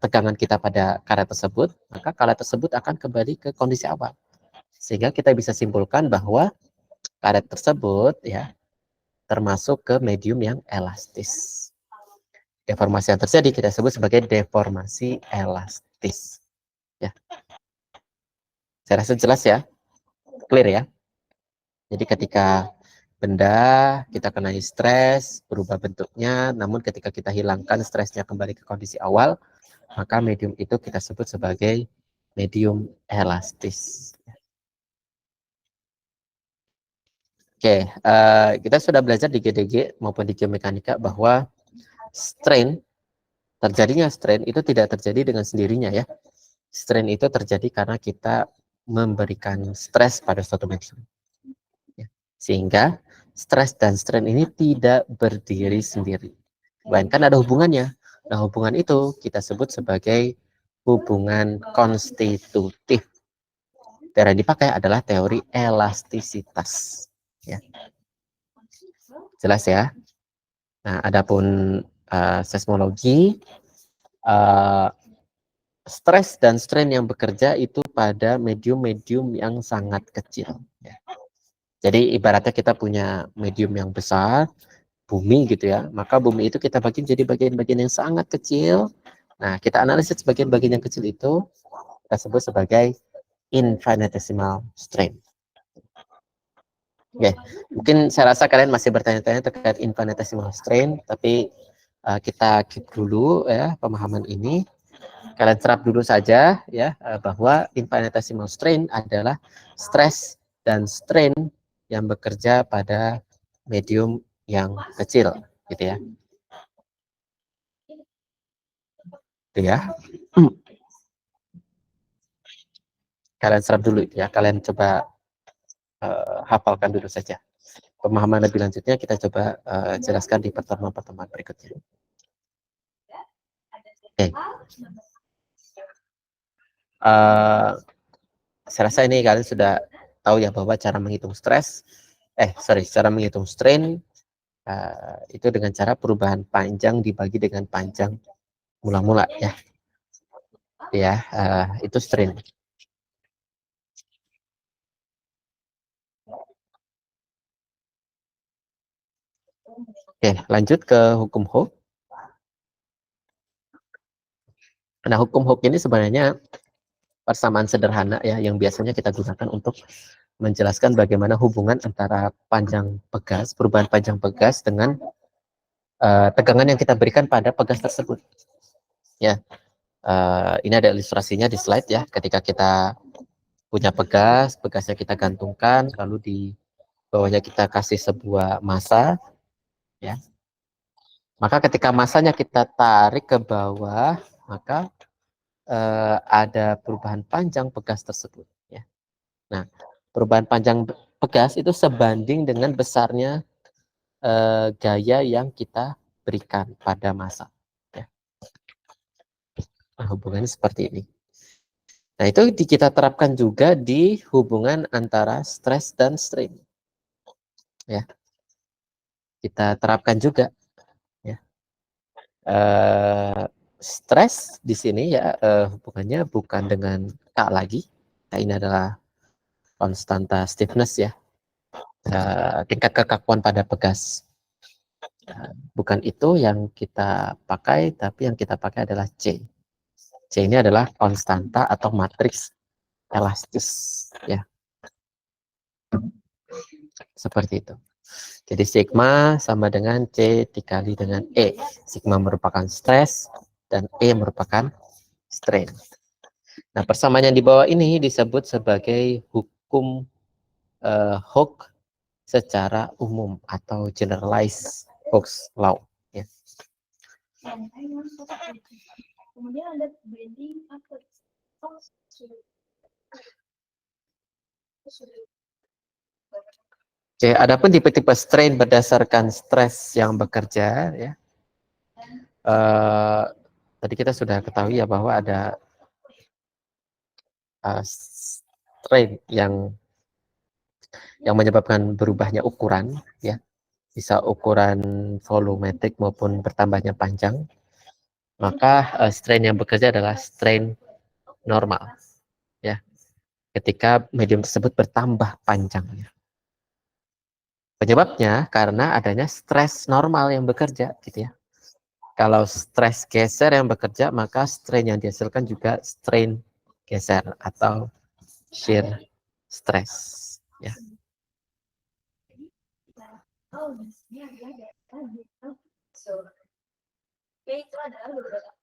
tegangan kita pada karet tersebut, maka karet tersebut akan kembali ke kondisi awal. Sehingga kita bisa simpulkan bahwa karet tersebut ya termasuk ke medium yang elastis. Deformasi yang terjadi kita sebut sebagai deformasi elastis. Ya. Saya rasa jelas ya, clear ya. Jadi ketika benda kita kena stres, berubah bentuknya, namun ketika kita hilangkan stresnya kembali ke kondisi awal, maka medium itu kita sebut sebagai medium elastis. Oke, kita sudah belajar di GDG maupun di geomekanika bahwa terjadinya strain itu tidak terjadi dengan sendirinya ya. Strain itu terjadi karena kita memberikan stres pada suatu medium. Ya. Sehingga stres dan strain ini tidak berdiri sendiri. Melainkan ada hubungannya. Nah, hubungan itu kita sebut sebagai hubungan konstitutif. Teori yang dipakai adalah teori elastisitas. Ya. Jelas ya? Nah, adapun seismologi, stres dan strain yang bekerja itu pada medium-medium yang sangat kecil. Ya. Jadi ibaratnya kita punya medium yang besar, bumi gitu ya, maka bumi itu kita bagi jadi bagian-bagian yang sangat kecil. Nah, kita analisis bagian-bagian yang kecil itu, kita sebut sebagai infinitesimal strain. Oke, mungkin saya rasa kalian masih bertanya-tanya terkait infinitesimal strain, tapi kita keep dulu ya pemahaman ini. Kalian serap dulu saja ya bahwa infinitesimal strain adalah stres dan strain yang bekerja pada medium yang kecil, gitu ya. Itu ya. Kalian serap dulu ya, kalian coba hafalkan dulu saja. Pemahaman lebih lanjutnya kita coba jelaskan di pertemuan-pertemuan berikutnya. Oke. Saya rasa ini kalian sudah tahu ya bahwa cara menghitung cara menghitung strain itu dengan cara perubahan panjang dibagi dengan panjang mula-mula ya. Ya, itu strain. Oke, lanjut ke hukum Hooke. Nah, hukum Hooke ini sebenarnya persamaan sederhana ya yang biasanya kita gunakan untuk menjelaskan bagaimana hubungan antara panjang pegas, perubahan panjang pegas dengan tegangan yang kita berikan pada pegas tersebut. Ya, ini ada ilustrasinya di slide ya. Ketika kita punya pegas, pegasnya kita gantungkan, lalu di bawahnya kita kasih sebuah massa, ya. Maka ketika massanya kita tarik ke bawah, maka ada perubahan panjang pegas tersebut. Ya. Nah, perubahan panjang pegas itu sebanding dengan besarnya gaya yang kita berikan pada massa. Ya. Nah, hubungannya seperti ini. Nah, itu kita terapkan juga di hubungan antara stres dan strain. Ya. Kita terapkan juga. Ya. Stres di sini ya hubungannya bukan dengan K lagi. Nah, ini adalah konstanta stiffness ya. Tingkat kekakuan pada pegas. Bukan itu yang kita pakai, tapi yang kita pakai adalah C. C ini adalah konstanta atau matriks elastis ya. Seperti itu. Jadi sigma sama dengan C dikali dengan E. Sigma merupakan stres dan E merupakan strain. Nah, persamaan yang di bawah ini disebut sebagai hukum Hooke secara umum atau generalized Hooke's law. Ya. Kemudian ada bending apa? Oke, adapun tipe-tipe strain berdasarkan stres yang bekerja, ya. Tadi kita sudah ketahui ya bahwa ada strain yang menyebabkan berubahnya ukuran, ya, bisa ukuran volumetric maupun bertambahnya panjang. Maka strain yang bekerja adalah strain normal, ya, ketika medium tersebut bertambah panjangnya. Penyebabnya karena adanya stres normal yang bekerja, gitu ya. Kalau stres geser yang bekerja, maka strain yang dihasilkan juga strain geser atau shear stress, ya.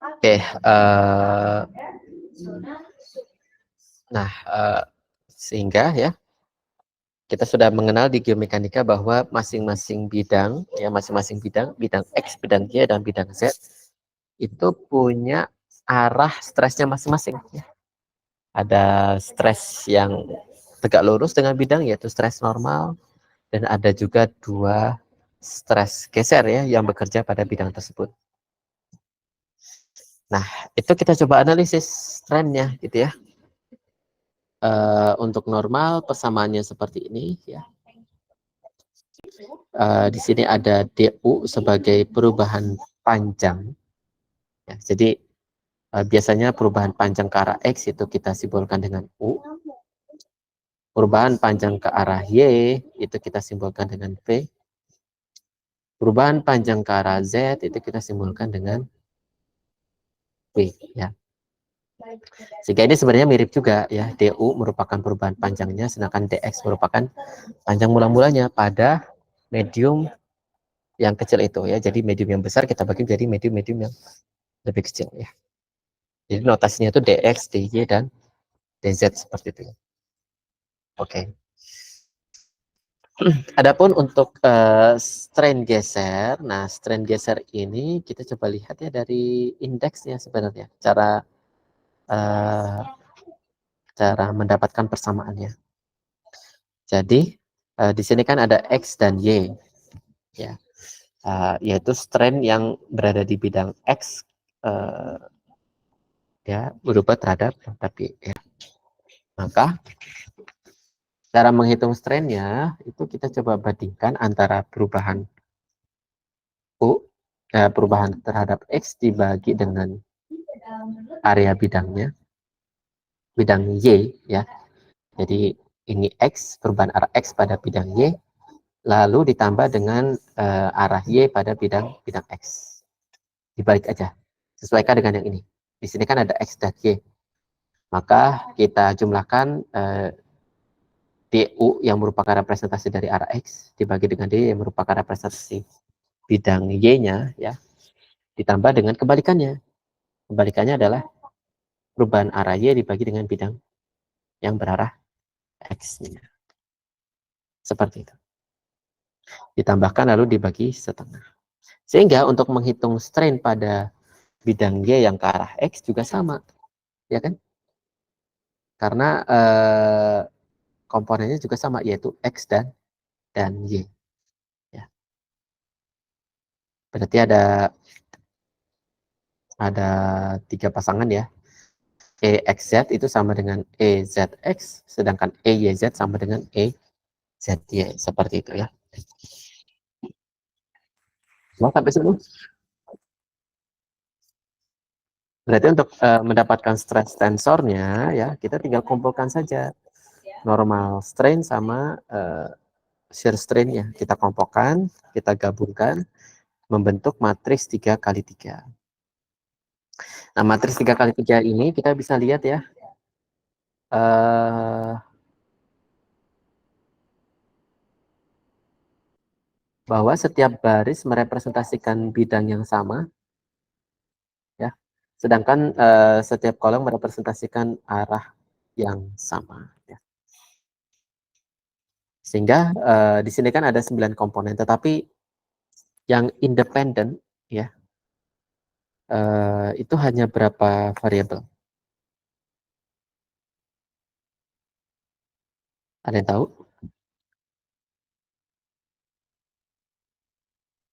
Oke, nah, sehingga ya kita sudah mengenal di geomekanika bahwa masing-masing bidang, ya, masing-masing bidang X, bidang Y, dan bidang Z itu punya arah stresnya masing-masing, ya. Ada stres yang tegak lurus dengan bidang, yaitu stres normal, dan ada juga dua stres geser, ya, yang bekerja pada bidang tersebut. Nah, itu kita coba analisis trennya, gitu ya. Untuk normal persamaannya seperti ini, ya. Di sini ada DU sebagai perubahan panjang, ya. Jadi biasanya perubahan panjang ke arah X itu kita simbolkan dengan U. Perubahan panjang ke arah Y itu kita simbolkan dengan V. Perubahan panjang ke arah Z itu kita simbolkan dengan W, ya. Sehingga ini sebenarnya mirip juga, ya. DU merupakan perubahan panjangnya, sedangkan DX merupakan panjang mula-mulanya pada medium yang kecil itu, ya. Jadi medium yang besar kita bagi menjadi medium-medium yang lebih kecil, ya. Jadi notasinya itu DX, DY, dan DZ seperti itu. Oke. Adapun untuk strain geser, nah strain geser ini kita coba lihat ya dari indeksnya sebenarnya, cara mendapatkan persamaannya. Jadi di sini kan ada X dan Y, ya, yaitu strain yang berada di bidang X, ya, berubah terhadap tapi, ya. Maka cara menghitung strainnya itu kita coba bandingkan antara perubahan U, perubahan terhadap X dibagi dengan area bidangnya, bidang Y, ya. Jadi ini X, perubahan arah X pada bidang Y, lalu ditambah dengan arah Y pada bidang X. Dibalik aja, sesuaikan dengan yang ini. Di sini kan ada X dan Y. Maka kita jumlahkan DU yang merupakan representasi dari arah X dibagi dengan D yang merupakan representasi bidang Y-nya, ya. Ditambah dengan kebalikannya. Kebalikannya adalah perubahan arah Y dibagi dengan bidang yang berarah X-nya. Seperti itu. Ditambahkan lalu dibagi setengah. Sehingga untuk menghitung strain pada bidang Y yang ke arah X juga sama, ya kan? Karena komponennya juga sama, yaitu X dan Y. Ya. Berarti ada 3 pasangan, ya. EXZ itu sama dengan EZX, sedangkan EYZ sama dengan EZY. Seperti itu, ya. Mau sampai sini? Berarti untuk mendapatkan stress tensornya, ya, kita tinggal kumpulkan saja normal strain sama shear strain-nya. Kita kelompokkan, kita gabungkan, membentuk matriks 3x3. Nah, matriks 3x3 ini kita bisa lihat, ya, bahwa setiap baris merepresentasikan bidang yang sama, ya. Sedangkan setiap kolom merepresentasikan arah yang sama. Ya. Sehingga di sini kan ada 9 komponen, tetapi yang independen ya itu hanya berapa variabel? Ada yang tahu?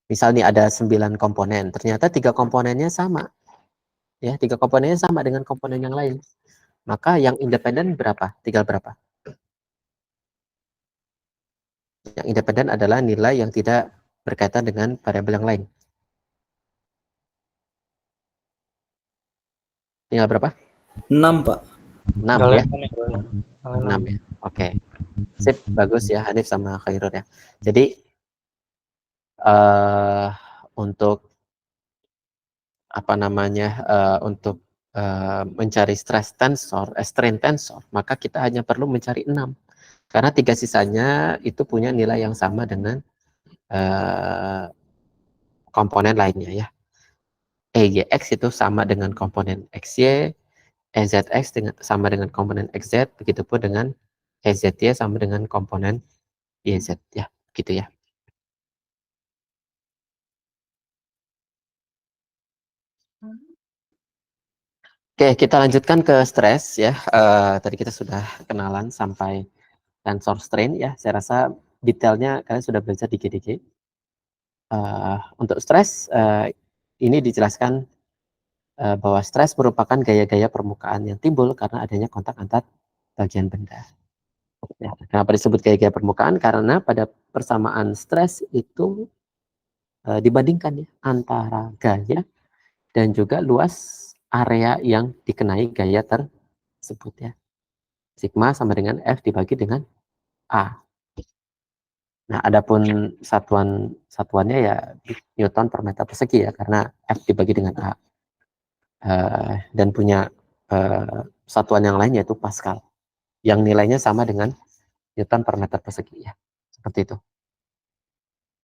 Misal nih ada 9 komponen, ternyata 3 komponennya sama. Ya, 3 komponennya sama dengan komponen yang lain. Maka yang independen berapa? Tinggal berapa? Yang independen adalah nilai yang tidak berkaitan dengan variabel yang lain. Tinggal berapa? 6, Pak. 6 ya. 6 ya. Oke. Sip, bagus ya Hanif sama Khairul ya. Jadi untuk apa namanya untuk mencari strain tensor, maka kita hanya perlu mencari 6. Karena 3 sisanya itu punya nilai yang sama dengan komponen lainnya ya. EYX itu sama dengan komponen XY, EZX sama dengan komponen XZ, begitupun dengan EZY sama dengan komponen YZ ya, gitu ya. Oke, kita lanjutkan ke stres ya. Tadi kita sudah kenalan sampai tensor strain ya. Saya rasa detailnya kalian sudah belajar di GDG. Untuk stres ini dijelaskan bahwa stres merupakan gaya-gaya permukaan yang timbul karena adanya kontak antar bagian benda. Ya, kenapa disebut gaya-gaya permukaan? Karena pada persamaan stres itu dibandingkan ya antara gaya dan juga luas area yang dikenai gaya tersebut ya. Sigma sama dengan F dibagi dengan A. Nah, adapun satuannya ya Newton per meter persegi ya, karena F dibagi dengan A. Dan punya satuan yang lain yaitu Pascal, yang nilainya sama dengan Newton per meter persegi ya. Seperti itu.